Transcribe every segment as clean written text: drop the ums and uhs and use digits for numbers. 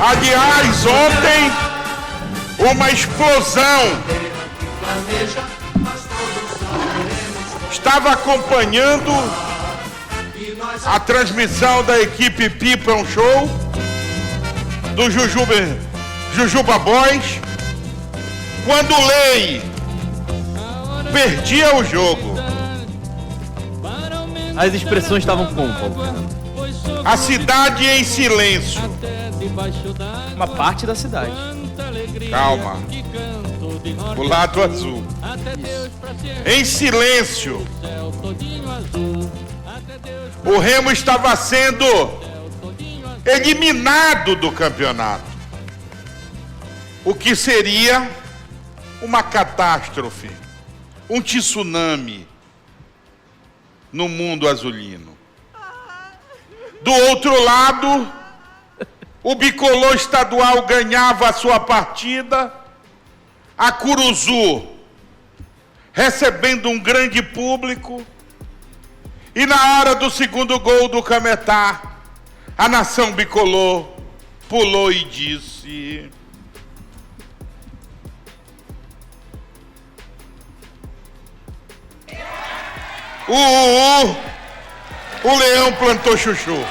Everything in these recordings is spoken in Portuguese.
Aliás, ontem, uma explosão. Estava acompanhando a transmissão da equipe Pipa um Show do Jujuba Boys, quando o Lei perdia o jogo. As expressões estavam como, Paulo? A cidade em silêncio. Uma parte da cidade. Calma. O lado azul. Em silêncio. O Remo estava sendo eliminado do campeonato. O que seria uma catástrofe, um tsunami no mundo azulino. Do outro lado, o bicolor estadual ganhava a sua partida, a Curuzu recebendo um grande público, e na hora do segundo gol do Cametá, a nação bicolor pulou e disse: o Leão plantou chuchu.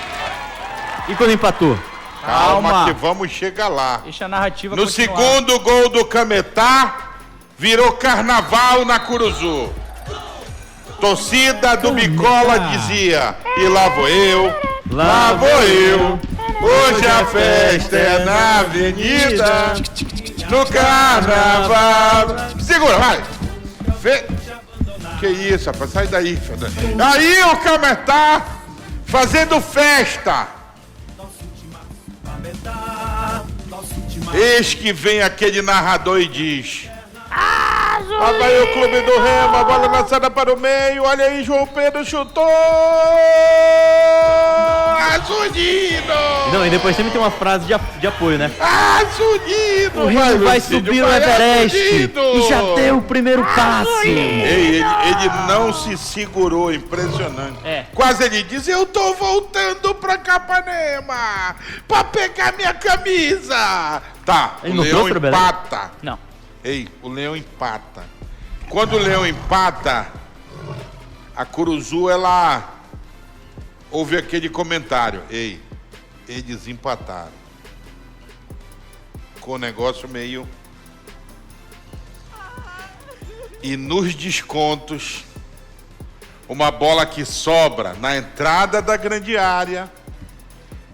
E quando empatou? Calma que vamos chegar lá. Deixa a narrativa No continuar. segundo gol do Cametá, virou carnaval na Curuzu. Torcida do Bicola dizia: e lá vou eu, lá vou eu. Hoje a festa é na avenida, no carnaval. Segura, vai. Que isso, rapaz, sai daí, Fernando. Aí o Cametá fazendo festa. Eis que vem aquele narrador e diz: lá vai o clube do Remo, a bola lançada para o meio, olha aí, João Pedro chutou! Azulino! Não, e depois sempre tem uma frase de apoio, né? Azulino! O Remo vai subir o Everest Azulino! e já deu o primeiro passe. Ei, ele não se segurou, impressionante. É. Quase ele diz: eu tô voltando pra Capanema pra pegar minha camisa. Tá, Ele o não Leão trouxe pra Belém? empata. Não. Ei, o Leão empata. Quando o Leão empata, a Curuzu, ela ouve aquele comentário: ei, eles empataram. Ficou o negócio meio... E nos descontos, uma bola que sobra na entrada da grande área,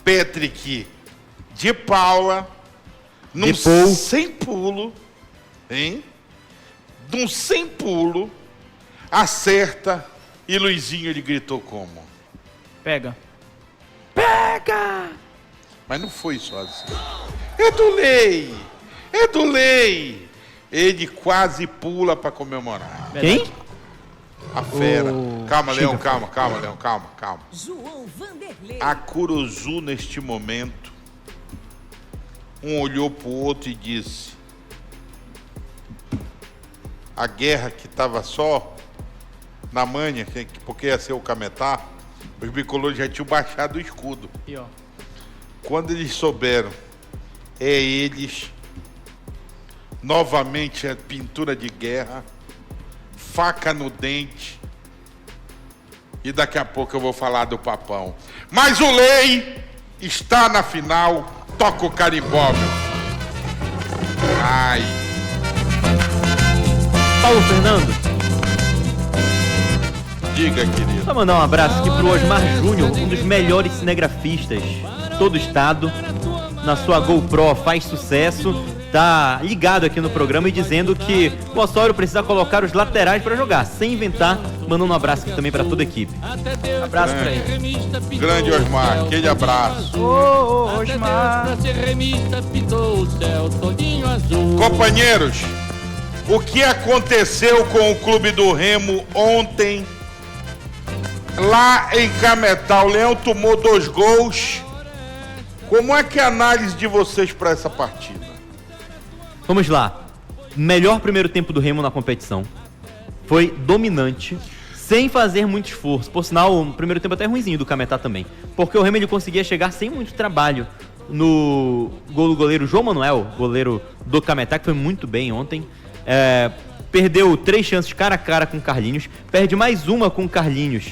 Patrick de Paula, num sem pulo, hein? Num sem pulo, acerta, e Luizinho, ele gritou como? Pega. Mas não foi só assim. É do Lei! É do Lei! Ele quase pula para comemorar. Quem? A fera. Calma, Chica. Leão, calma, Leão, calma. João Vanderlei. A Curuzu, neste momento, um olhou para o outro e disse: a guerra que estava só na manha, porque ia ser o Cametá, os bicolores já tinham baixado o escudo. E ó. Quando eles souberam, eles, novamente a pintura de guerra, faca no dente, e daqui a pouco eu vou falar do Papão. Mas o Lei está na final, toca o carimbó, meu. Ai, Paulo Fernando, diga, querido. só mandar um abraço aqui pro Osmar Júnior, um dos melhores cinegrafistas de todo o estado. Na sua GoPro faz sucesso, tá ligado aqui no programa e dizendo que o Osório precisa colocar os laterais pra jogar, sem inventar. Mandando um abraço aqui também pra toda a equipe. Abraço pra ele. Grande Osmar, aquele abraço. Ô, Osmar. Companheiros, o que aconteceu com o Clube do Remo ontem, lá em Cametá? O Leão tomou 2 gols. Como é que é a análise de vocês para essa partida? Vamos lá. Melhor primeiro tempo do Remo na competição. Foi dominante, sem fazer muito esforço. Por sinal, no primeiro tempo até ruimzinho do Cametá também. Porque o Remo ele conseguia chegar sem muito trabalho no gol do goleiro João Manuel, goleiro do Cametá, que foi muito bem ontem. Perdeu 3 chances cara a cara com o Carlinhos. Perde mais uma com o Carlinhos,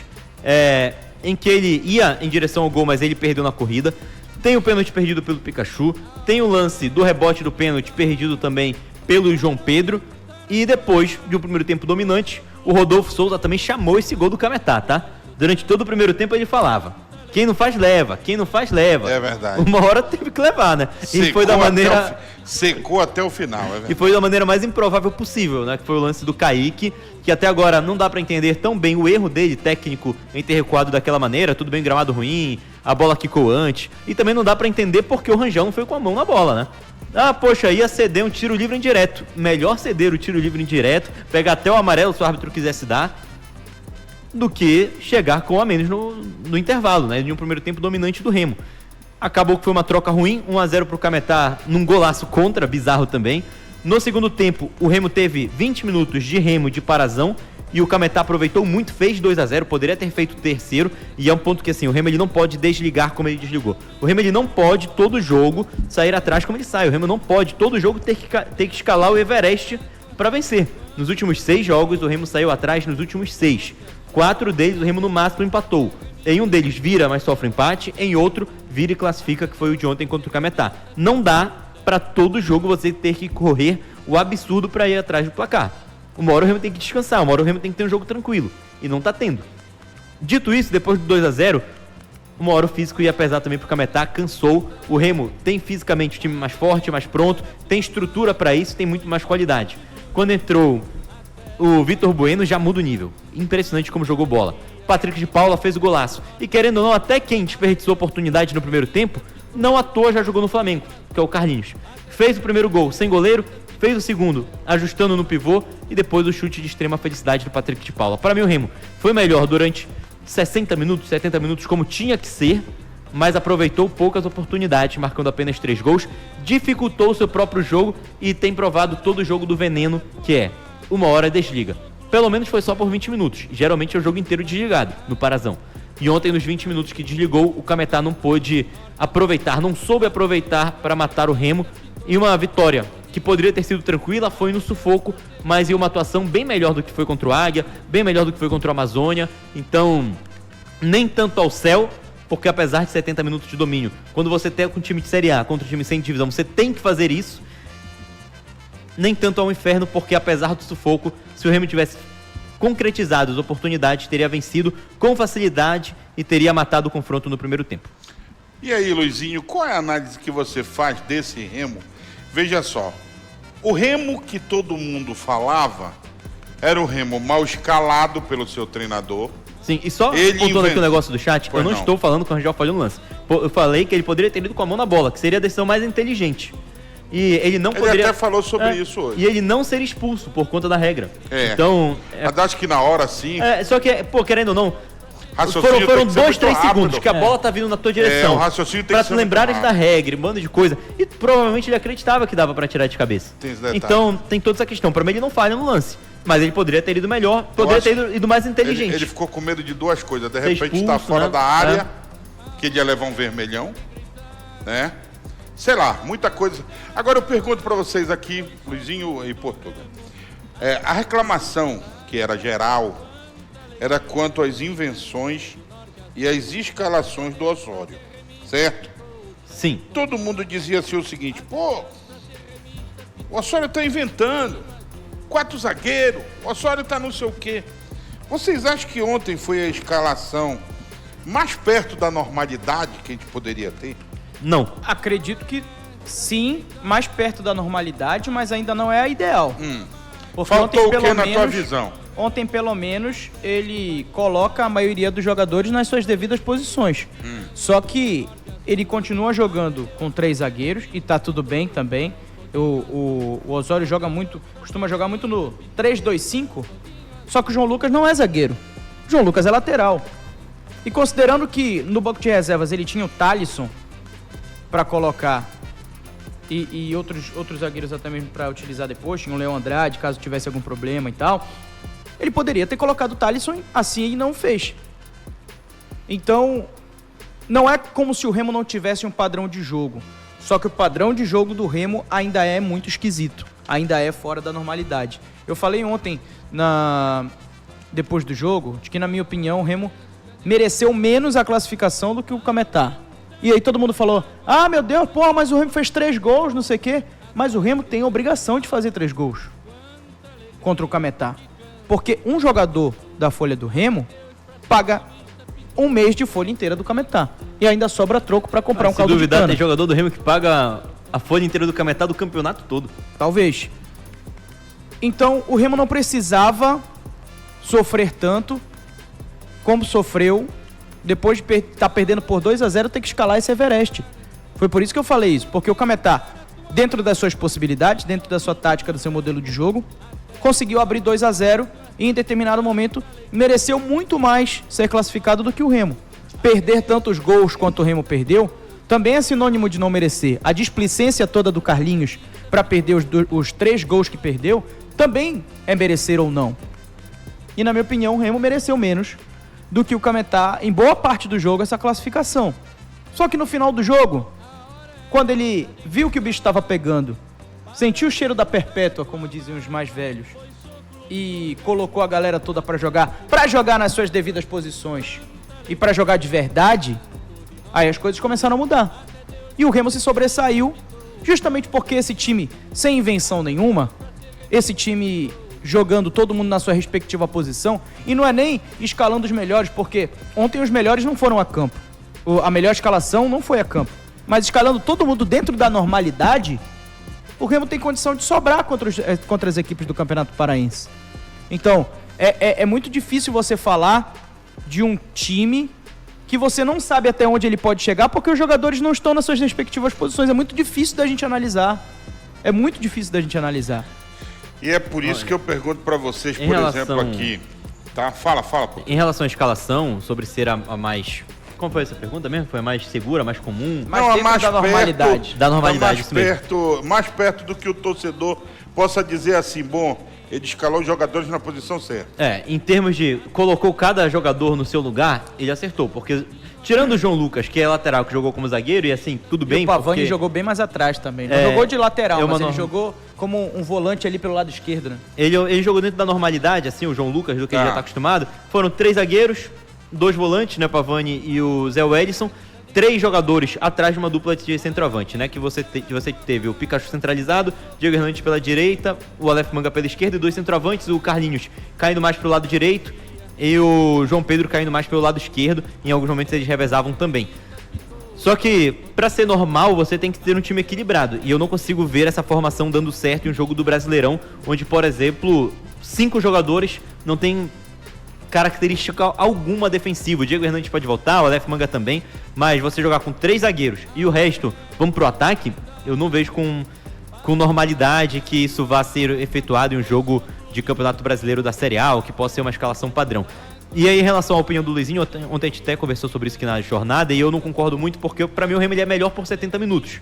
em que ele ia em direção ao gol, mas ele perdeu na corrida. Tem o pênalti perdido pelo Pikachu. Tem o lance do rebote do pênalti perdido também pelo João Pedro. E depois de um primeiro tempo dominante, o Rodolfo Souza também chamou esse gol do Cametá, tá? Durante todo o primeiro tempo ele falava: quem não faz, leva. Quem não faz, leva. É verdade. Uma hora teve que levar, né? E foi da maneira... Secou até o final, é verdade. E foi da maneira mais improvável possível, né? Que foi o lance do Kaique, que até agora não dá pra entender tão bem o erro dele, técnico, em ter recuado daquela maneira. Tudo bem, gramado ruim, a bola quicou antes. E também não dá pra entender porque o Rangel não foi com a mão na bola, né? Ah, poxa, ia ceder um tiro livre indireto. Melhor ceder o tiro livre indireto, pegar até o amarelo se o árbitro quisesse dar, do que chegar com a menos no intervalo, né? De um primeiro tempo dominante do Remo. Acabou que foi uma troca ruim, 1-0 pro Cametá, num golaço contra, bizarro também. No segundo tempo, o Remo teve 20 minutos de Remo de parazão, e o Cametá aproveitou muito, fez 2-0, poderia ter feito o terceiro, e é um ponto que assim, o Remo ele não pode desligar como ele desligou. O Remo ele não pode, todo jogo, sair atrás como ele sai. O Remo não pode, todo jogo, ter que escalar o Everest para vencer. Nos últimos 6 jogos, o Remo saiu atrás nos últimos 6. 4 deles, o Remo no máximo empatou. Em um deles vira, mas sofre empate. Em outro, vira e classifica, que foi o de ontem contra o Cametá. Não dá para todo jogo você ter que correr o absurdo para ir atrás do placar. Uma hora o Remo tem que descansar, uma hora o Remo tem que ter um jogo tranquilo. E não tá tendo. Dito isso, depois do 2-0, uma hora o físico ia pesar também pro Cametá, cansou. O Remo tem fisicamente o time mais forte, mais pronto, tem estrutura para isso, tem muito mais qualidade. Quando entrou o Vitor Bueno, já muda o nível. Impressionante como jogou bola. Patrick de Paula fez o golaço. E querendo ou não, até quem desperdiçou oportunidade no primeiro tempo, não à toa já jogou no Flamengo, que é o Carlinhos. Fez o primeiro gol sem goleiro, fez o segundo ajustando no pivô e depois o chute de extrema felicidade do Patrick de Paula. Para mim o Remo foi melhor durante 60 minutos, 70 minutos como tinha que ser, mas aproveitou poucas oportunidades, marcando apenas 3 gols, dificultou o seu próprio jogo e tem provado todo o jogo do veneno, que é uma hora desliga. Pelo menos foi só por 20 minutos. Geralmente é o jogo inteiro desligado, no parazão. E ontem, nos 20 minutos que desligou, o Cametá não pôde aproveitar, não soube aproveitar para matar o Remo. E uma vitória que poderia ter sido tranquila, foi no sufoco, mas em uma atuação bem melhor do que foi contra o Águia, bem melhor do que foi contra o Amazônia. Então, nem tanto ao céu, porque apesar de 70 minutos de domínio, quando você tem um time de Série A contra um time sem divisão, você tem que fazer isso. Nem tanto ao inferno, porque apesar do sufoco, se o Remo tivesse concretizado as oportunidades, teria vencido com facilidade e teria matado o confronto no primeiro tempo. E aí, Luizinho, qual é a análise que você faz desse Remo? Veja só, o Remo que todo mundo falava era o Remo mal escalado pelo seu treinador. Sim, e só voltando aqui o negócio do chat, eu não estou falando que o Rangel falhou no lance. Eu falei que ele poderia ter ido com a mão na bola, que seria a decisão mais inteligente. E ele não poderia... Ele até falou sobre isso hoje. E ele não ser expulso por conta da regra. Então... Mas acho que na hora, sim... só que, querendo ou não... Raciocínio foram tem que ser 2, 3 rápido. segundos que a bola tá vindo na tua direção. O raciocínio tem pra que ser tu lembrares da regra, um bando de coisa. E provavelmente ele acreditava que dava pra tirar de cabeça. Tem esse detalhe. Então, tem toda essa questão. Pra mim, ele não falha no lance. Mas ele poderia ter ido melhor, poderia ter ido mais inteligente. Ele ficou com medo de 2 coisas. De Ser repente expulso, tá fora né? da área, que ele ia levar um vermelhão, né? Sei lá, muita coisa. Agora eu pergunto pra vocês aqui, Luizinho e Portugal. A reclamação, que era geral, era quanto às invenções e às escalações do Osório, certo? Sim. Todo mundo dizia assim o seguinte: pô, o Osório tá inventando 4 zagueiros, o Osório tá não sei o quê. Vocês acham que ontem foi a escalação mais perto da normalidade que a gente poderia ter? Não. Acredito que sim, mais perto da normalidade, mas ainda não é a ideal. Porque Faltou ontem, o que na tua visão? Ontem, pelo menos, ele coloca a maioria dos jogadores nas suas devidas posições. Só que ele continua jogando com 3 zagueiros, e tá tudo bem também. O Osório costuma jogar muito no 3-2-5, só que o João Lucas não é zagueiro. O João Lucas é lateral. E considerando que no banco de reservas ele tinha o Thalisson para colocar e outros zagueiros até mesmo para utilizar depois, tinha o Leão Andrade, caso tivesse algum problema e tal, ele poderia ter colocado o Thalisson assim e não fez. Então, não é como se o Remo não tivesse um padrão de jogo. Só que o padrão de jogo do Remo ainda é muito esquisito. Ainda é fora da normalidade. Eu falei ontem, depois do jogo, de que, na minha opinião, o Remo mereceu menos a classificação do que o Cametá. E aí todo mundo falou, meu Deus, mas o Remo fez 3 gols, não sei o quê. Mas o Remo tem a obrigação de fazer 3 gols contra o Cametá. Porque um jogador da folha do Remo paga um mês de folha inteira do Cametá. E ainda sobra troco para comprar um caldo de cana. Se duvidar, tem jogador do Remo que paga a folha inteira do Cametá do campeonato todo. Talvez. Então, o Remo não precisava sofrer tanto como sofreu depois de estar perdendo por 2-0, ter que escalar esse Everest. Foi por isso que eu falei isso. Porque o Cametá, dentro das suas possibilidades, dentro da sua tática, do seu modelo de jogo, conseguiu abrir 2-0 e em determinado momento mereceu muito mais ser classificado do que o Remo. Perder tantos gols quanto o Remo perdeu também é sinônimo de não merecer. A displicência toda do Carlinhos para perder os 3 gols que perdeu também é merecer ou não. E na minha opinião o Remo mereceu menos do que o Cametá em boa parte do jogo essa classificação. Só que no final do jogo, quando ele viu que o bicho estava pegando, sentiu o cheiro da perpétua, como diziam os mais velhos, e colocou a galera toda para jogar nas suas devidas posições e para jogar de verdade, aí as coisas começaram a mudar. E o Remo se sobressaiu justamente porque esse time sem invenção nenhuma, esse time jogando todo mundo na sua respectiva posição, e não é nem escalando os melhores, porque ontem os melhores não foram a campo. A melhor escalação não foi a campo. Mas escalando todo mundo dentro da normalidade, o Remo tem condição de sobrar contra as equipes do Campeonato Paraense. Então, é muito difícil você falar de um time que você não sabe até onde ele pode chegar, porque os jogadores não estão nas suas respectivas posições. É muito difícil da gente analisar. E é por isso que eu pergunto para vocês, por exemplo, aqui. Tá? Fala, pô. Em relação à escalação, sobre ser a mais... Como foi essa pergunta mesmo? Foi a mais segura, a mais comum? Mais da normalidade. Da normalidade, isso mesmo. Mais perto do que o torcedor possa dizer assim, bom, ele escalou os jogadores na posição certa. Em termos de colocou cada jogador no seu lugar, ele acertou, porque tirando o João Lucas, que é lateral, que jogou como zagueiro, e assim, tudo bem, o Pavani jogou bem mais atrás também. Não jogou de lateral, mas ele jogou como um volante ali pelo lado esquerdo, né? Ele jogou dentro da normalidade, assim, o João Lucas, do que ele já tá acostumado. Foram 3 zagueiros, 2 volantes, né, o Pavani e o Zé Wellison, 3 jogadores atrás de uma dupla de centroavante, né, que você teve o Pikachu centralizado, Diego Hernandes pela direita, o Aleph Manga pela esquerda e 2 centroavantes, o Carlinhos caindo mais pro lado direito e o João Pedro caindo mais pelo lado esquerdo. Em alguns momentos eles revezavam também. Só que, pra ser normal, você tem que ter um time equilibrado, e eu não consigo ver essa formação dando certo em um jogo do Brasileirão, onde, por exemplo, 5 jogadores não tem característica alguma defensiva. O Diego Hernandes pode voltar, o Aleph Manga também, mas você jogar com 3 zagueiros e o resto vamos pro ataque, eu não vejo com normalidade que isso vá ser efetuado em um jogo de Campeonato Brasileiro da Série A, ou que possa ser uma escalação padrão. E aí, em relação à opinião do Luizinho, ontem a gente até conversou sobre isso aqui na jornada, e eu não concordo muito, porque pra mim o Remo ele é melhor por 70 minutos.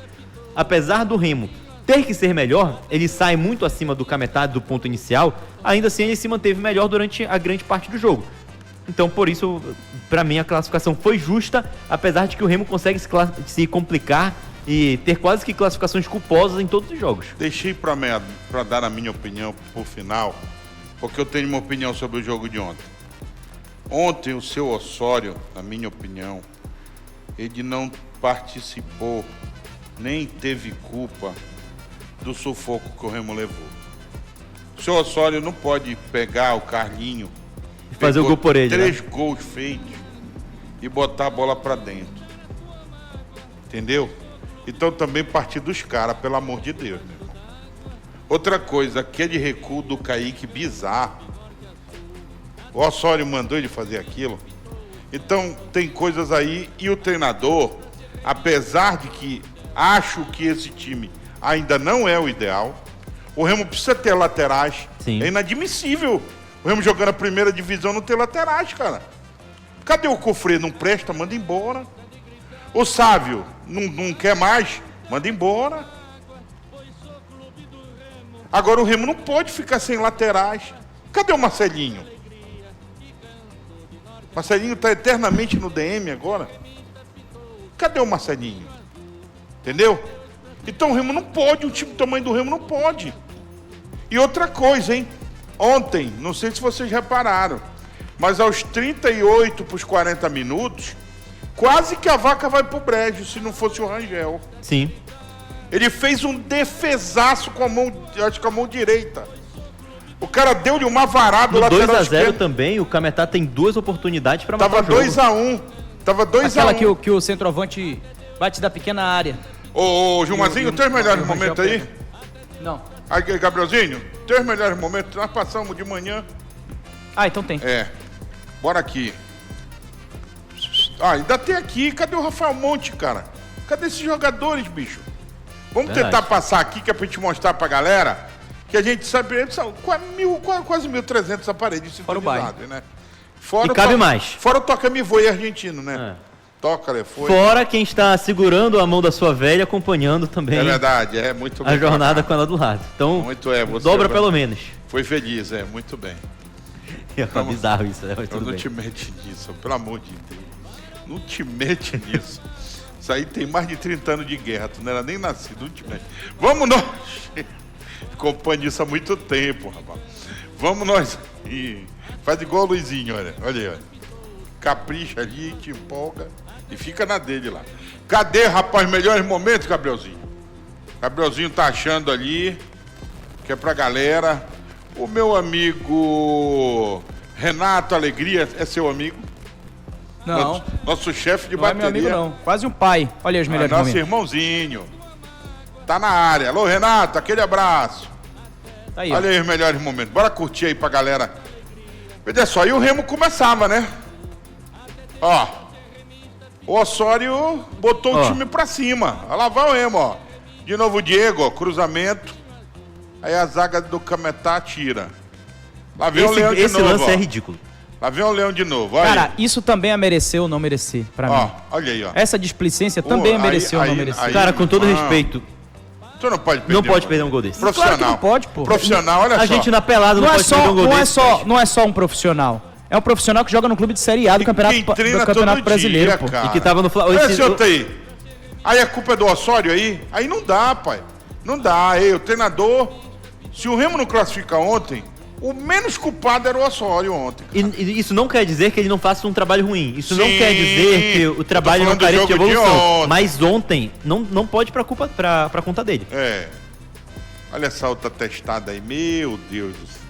Apesar do Remo ter que ser melhor, ele sai muito acima do Cametá do ponto inicial, ainda assim ele se manteve melhor durante a grande parte do jogo. Então, por isso, pra mim a classificação foi justa, apesar de que o Remo consegue se complicar e ter quase que classificações culposas em todos os jogos. Deixei pra dar a minha opinião por final, porque eu tenho uma opinião sobre o jogo de ontem. Ontem o seu Osório, na minha opinião, ele não participou, nem teve culpa do sufoco que o Remo levou. O seu Osório não pode pegar o Carlinho e fazer o gol por ele, 3 gols feitos e botar a bola pra dentro. Entendeu? Então também partir dos caras, pelo amor de Deus, meu irmão. Outra coisa, aquele recuo do Kaique bizarro. O Osório mandou ele fazer aquilo. Então tem coisas aí, e o treinador, apesar de que acho que esse time ainda não é o ideal, o Remo precisa ter laterais. Sim. É inadmissível o Remo jogando a primeira divisão não ter laterais, cara. Cadê o Cofré? Não presta? Manda embora. O Sávio não quer mais? Manda embora. Agora o Remo não pode ficar sem laterais. Cadê o Marcelinho? Marcelinho tá eternamente no DM agora. Cadê o Marcelinho? Entendeu? Então o Remo não pode, um time do tamanho do Remo não pode. E outra coisa, hein? Ontem, não sei se vocês repararam, mas aos 38 para os 40 minutos, quase que a vaca vai pro brejo, se não fosse o Rangel. Sim. Ele fez um defesaço com a mão, acho que com a mão direita. O cara deu-lhe uma varada No lateral 2x0 esquerdo. também, o Cametá tem 2 oportunidades pra matar Tava o jogo. 2x1. Tava 2x1. Aquela que o centroavante bate da pequena área. Ô, Gilmarzinho, tem os melhores e o momentos Rangel aí? pega. Não. Aí, Gabrielzinho, tem os melhores momentos. Nós passamos de manhã. Ah, então tem. É. Bora aqui. Ah, ainda tem aqui. Cadê o Rafael Monte, cara? Cadê esses jogadores, bicho? Vamos Verdade. tentar passar aqui, que é pra gente mostrar pra galera que a gente sabe. São quase 1.300 aparelhos Fora o sintonizados, né? Fora E o cabe toca- mais. Fora o toca-me-voe argentino, né? Toca, foi. Fora quem está segurando a mão da sua velha, acompanhando também É verdade, é muito bem. a jornada colocado. com ela do lado. Então, Muito você dobra pelo menos. Foi feliz, muito bem. É bizarro isso, né? Mas Então tudo não bem. te mete nisso, pelo amor de Deus. Não te mete nisso. Isso aí tem mais de 30 anos de guerra, tu não era nem nascido, não te mete. Vamos nós. Acompanho isso há muito tempo, rapaz. Vamos nós. Faz igual o Luizinho, olha aí, olha. Capricha ali, te empolga e fica na dele lá. Cadê, rapaz, melhores momentos, Gabrielzinho? Gabrielzinho tá achando ali, que é pra galera. O meu amigo Renato Alegria é seu amigo? Não. Nosso chefe de Não é bateria. meu amigo, não. Quase um pai. Olha aí os melhores Nosso momentos. irmãozinho. Tá na área. Alô, Renato, aquele abraço. Tá aí, ó. Olha aí os melhores momentos. Bora curtir aí pra galera. Olha só, e o Remo começava, né? Ó. O Osório botou o time pra cima. Olha lá vai o Remo, ó. De novo o Diego, ó, cruzamento. Aí a zaga do Cametá tira. Lá vem o Leão de Esse novo, lance ó. é ridículo. Lá vem o Leão de novo, olha Cara, aí. isso também é merecer ou não merecer, pra Ó, mim. olha aí, ó. Essa displicência também é aí- merecer ou não aí- merecer. aí- Cara, com todo não. respeito, Tu não pode perder. não pode perder um gol desse. Profissional. Claro que não pode, pô. Profissional, olha A só. gente na pelada não, Não é, pode perder só, um gol não, é desse. só, mas- não é só um profissional. É um profissional que joga no clube de Série A do E Campeonato, quem treina do campeonato todo Brasileiro, dia, pô. cara. E que tava no Olha Esse- esse outro aí. Aí a culpa é do Osório aí? Aí não dá, pai. Não dá. Aí o treinador... Se o Remo não classifica ontem, o menos culpado era o Osório ontem. E isso não quer dizer que ele não faça um trabalho ruim. Isso não Sim, quer dizer que o trabalho eu tô não falando do carece de jogo de evolução. ontem. Mas ontem não pode pra conta dele. É. Olha essa outra testada aí. Meu Deus do céu.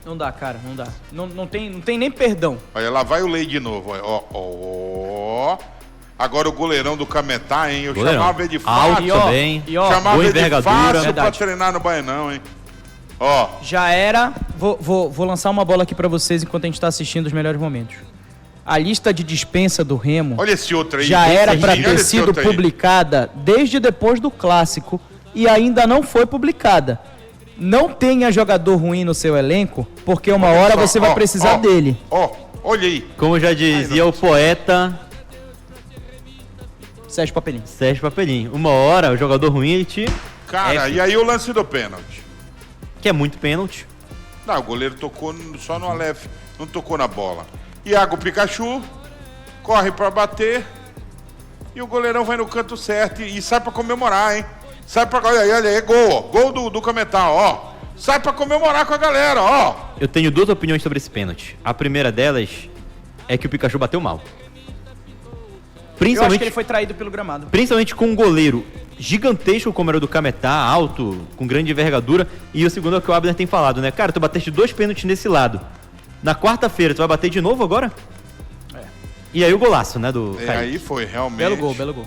Não dá, cara, não dá. Não tem nem perdão. Olha, lá vai o Lei de novo. Olha. Ó. Agora o goleirão do Cametá, hein? Eu Goleirão. chamava ele de Alto fácil. também. E ó, Chamava boa ele de envergadura. fácil pra Verdade. treinar no Baianão, hein? Ó. Já era. Vou lançar uma bola aqui pra vocês enquanto a gente tá assistindo os melhores momentos. A lista de dispensa do Remo Olha esse outro aí. já esse era aí, pra olha ter esse sido outro aí. publicada desde depois do clássico e ainda não foi publicada. Não tenha jogador ruim no seu elenco, porque uma Olha hora só, você vai ó, precisar ó, dele. Ó, olha aí. Como já dizia o poeta Sérgio Papelinho. Sérgio Papelinho. Uma hora, o jogador ruim, ele te... Cara, e aí o lance do pênalti? Que é muito pênalti. Não, o goleiro tocou só no Aleph, não tocou na bola. Iago Pikachu corre pra bater e o goleirão vai no canto certo e sai pra comemorar, hein? Sai pra... Olha aí, é gol, ó. Gol do Cametá, ó. Sai pra comemorar com a galera, ó. Eu tenho duas opiniões sobre esse pênalti. A primeira delas é que o Pikachu bateu mal. Eu acho que ele foi traído pelo gramado. Principalmente com um goleiro gigantesco como era o do Cametá, alto, com grande envergadura. E o segundo é o que o Abner tem falado, né? Cara, tu bateste 2 pênaltis nesse lado. Na quarta-feira, tu vai bater de novo agora? É. E aí o golaço, né, do E Kaique. aí foi, realmente. Belo gol, belo gol.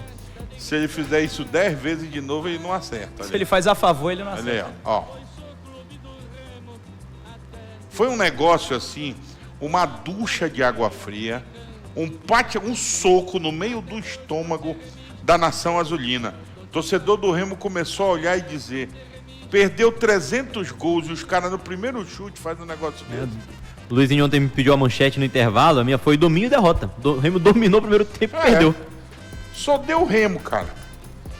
Se ele fizer isso 10 vezes de novo, ele não acerta. Se ele faz a favor, ele não Olha aí, acerta. ó. Foi um negócio assim, uma ducha de água fria, um soco no meio do estômago da nação azulina. O torcedor do Remo começou a olhar e dizer: perdeu 300 gols e os caras no primeiro chute fazem um negócio desse. O Luizinho ontem me pediu a manchete no intervalo, a minha foi domínio e derrota. O Remo dominou o primeiro tempo e perdeu. Só deu Remo, cara.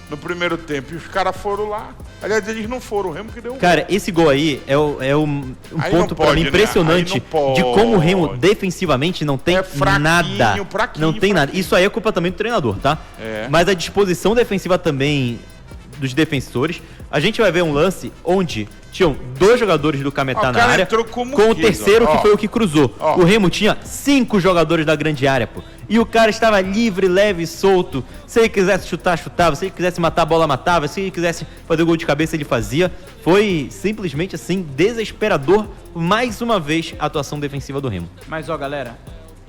no primeiro tempo. E os caras foram lá. Aliás, eles não foram, o Remo que deu um Cara, esse gol aí é um Aí ponto não pra pode, mim né? impressionante Aí não pode. de como o Remo defensivamente não tem É fraquinho, nada. fraquinho, Não tem nada. fraquinho. Isso aí é culpa também do treinador, tá? É. Mas a disposição defensiva também dos defensores. A gente vai ver um lance onde tinham 2 jogadores do Cametá Ó, o na cara área entrou como com o quis, terceiro ó. que foi o que cruzou. Ó. O Remo tinha 5 jogadores da grande área, pô. E o cara estava livre, leve e solto. Se ele quisesse chutar, chutava. Se ele quisesse matar a bola, matava. Se ele quisesse fazer o gol de cabeça, ele fazia. Foi simplesmente assim, desesperador. Mais uma vez, a atuação defensiva do Remo. Mas, ó, galera,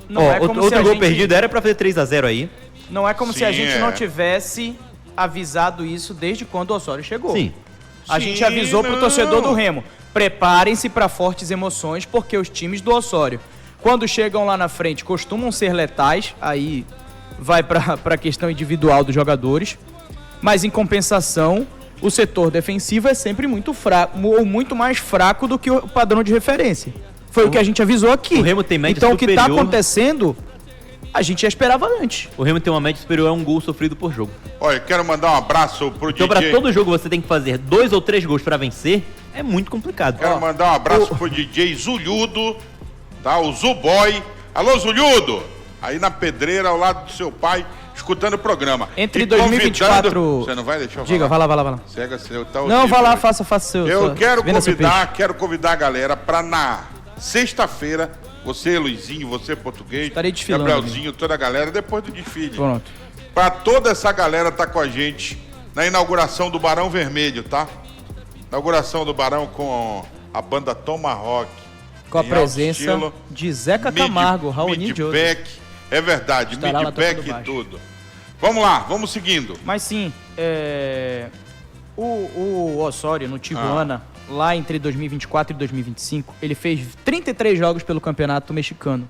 não Ó, é como se outro a gol gente... perdido era pra fazer 3-0 aí. Não é como se a Sim, gente é. não tivesse avisado isso desde quando o Osório chegou. Sim. A Sim, gente avisou pro não. torcedor do Remo, preparem-se para fortes emoções, porque os times do Osório, quando chegam lá na frente, costumam ser letais, aí vai para a questão individual dos jogadores, mas em compensação, o setor defensivo é sempre muito fraco, ou muito mais fraco do que o padrão de referência. Foi o que a gente avisou aqui. O Remo tem média então o que está superior. acontecendo, a gente já esperava antes. O Remo tem uma média superior a 1 gol sofrido por jogo. Olha, quero mandar um abraço pro Então, DJ. pra todo jogo você tem que fazer 2 ou 3 gols pra vencer, é muito complicado. Quero mandar um abraço pro DJ Zulhudo, tá? O Zuboy. Alô, Zulhudo! Aí na pedreira, ao lado do seu pai, escutando o programa. Entre E 2024... convidando- Você não vai deixar eu Diga, falar? vai lá. Cega seu, tá Não, horrível, vai lá, né? faça seu... Eu sua- quero venda seu peixe. quero convidar a galera pra na sexta-feira, você, Luizinho, você, Português, Estarei desfilando, Gabrielzinho, toda a galera, depois do desfile. Pronto. Pra toda essa galera tá com a gente na inauguração do Barão Vermelho, tá? Inauguração do Barão com a banda Tomahawk. Com a em alto presença estilo. de Zeca Camargo, Raoni de Ouro. Midback, é verdade, Estará lá Midback tocando e baixo. tudo. Vamos lá, vamos seguindo. Mas sim, o Osório, no Tijuana, lá entre 2024 e 2025, ele fez 33 jogos pelo Campeonato Mexicano.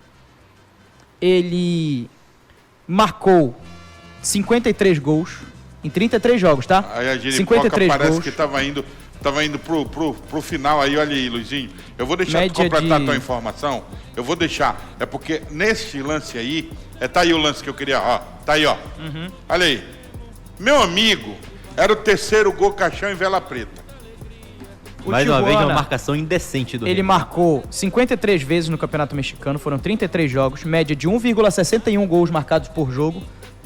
Ele marcou 53 gols em 33 jogos, tá? Aí a Giripoca 53 parece gols. que tava indo pro final aí, olha aí, Luizinho. Eu vou deixar tu Média completar de- a tua informação. Eu vou deixar. É porque nesse lance aí, tá aí o lance que eu queria, ó. Tá aí, ó. Uhum. Olha aí. Meu amigo, era o terceiro gol caixão em Vela Preta. O Mais uma vez, Tijuana, uma marcação indecente do ele Remo. marcou 53 vezes no Campeonato Mexicano, foram 33 jogos, média de 1,61 gols marcados por jogo,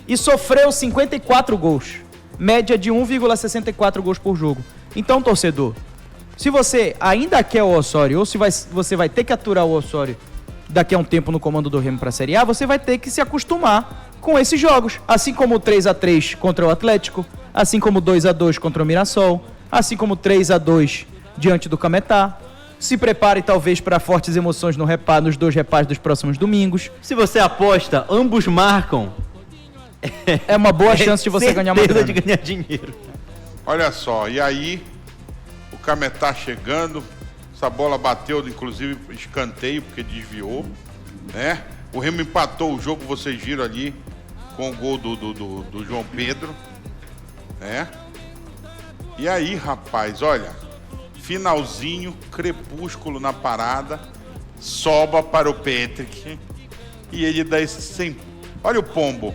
e sofreu 54 gols, média de 1,64 gols por jogo. Então, torcedor, se você ainda quer o Osório, ou se você vai ter que aturar o Osório daqui a um tempo no comando do Remo para a Série A, você vai ter que se acostumar com esses jogos, assim como o 3-3 contra o Atlético, assim como o 2-2 contra o Mirassol, assim como o 3-2 diante do Cametá. Se prepare talvez para fortes emoções nos 2 repares dos próximos domingos. Se você aposta, ambos marcam. É uma boa chance de você ganhar uma certeza grana. de ganhar dinheiro. Olha só, e aí o Cametá chegando, essa bola bateu, inclusive escanteio, porque desviou, né? O Remo empatou o jogo, vocês viram ali, com o gol do João Pedro, né? E aí, rapaz, olha, finalzinho, crepúsculo na parada, sobra para o Patrick, e ele dá esse sem... Olha o pombo,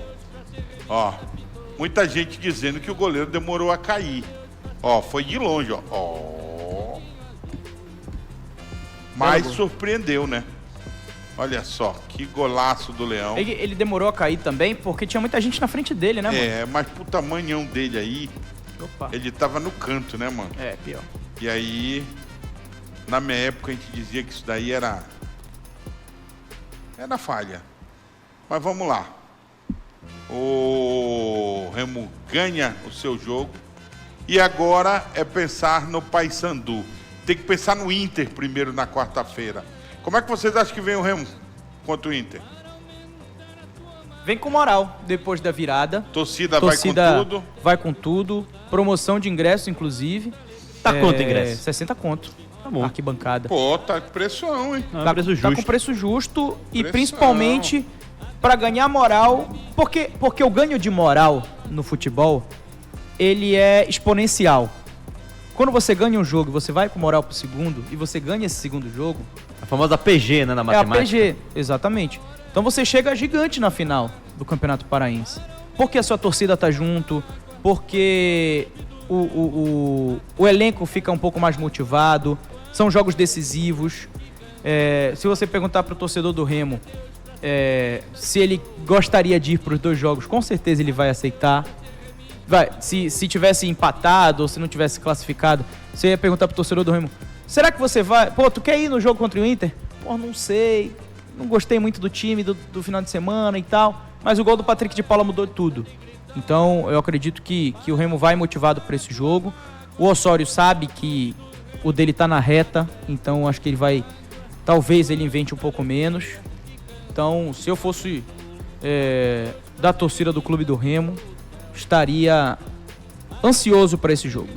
ó, muita gente dizendo que o goleiro demorou a cair. Ó, foi de longe, ó. Ó. Mas surpreendeu, né? Olha só, que golaço do Leão. Ele demorou a cair também porque tinha muita gente na frente dele, né, mano? É, mas pro tamanhão dele aí, Opa. ele tava no canto, né, mano? É, pior. E aí, na minha época, a gente dizia que isso daí era falha. Mas vamos lá. O Remo ganha o seu jogo. E agora é pensar no Paysandu. Tem que pensar no Inter primeiro na quarta-feira. Como é que vocês acham que vem o Remo contra o Inter? Vem com moral depois da virada. Torcida vai com tudo. Vai com tudo. Promoção de ingresso, inclusive. Tá quanto o ingresso? 60 conto. Tá bom. Arquibancada. Pô, tá com pressão, hein? Não, é preço Tá justo. com preço justo e Pressão. principalmente para ganhar moral, porque o ganho de moral no futebol, ele é exponencial. Quando você ganha um jogo, você vai com moral pro segundo e você ganha esse segundo jogo, A famosa PG, né, na é a matemática. PG, exatamente. Então você chega gigante na final do Campeonato Paraense. Porque a sua torcida tá junto, porque o elenco fica um pouco mais motivado, são jogos decisivos. Se você perguntar pro torcedor do Remo se ele gostaria de ir para os 2 jogos, com certeza ele vai aceitar. Se tivesse empatado ou se não tivesse classificado, você ia perguntar pro torcedor do Remo: será que você vai? Pô, tu quer ir no jogo contra o Inter? Pô, não sei. Não gostei muito do time do final de semana e tal. Mas o gol do Patrick de Paula mudou tudo. Então eu acredito que o Remo vai motivado para esse jogo. O Osório sabe que o dele tá na reta, então acho que ele vai. Talvez ele invente um pouco menos. Então, se eu fosse da torcida do Clube do Remo, estaria ansioso para esse jogo.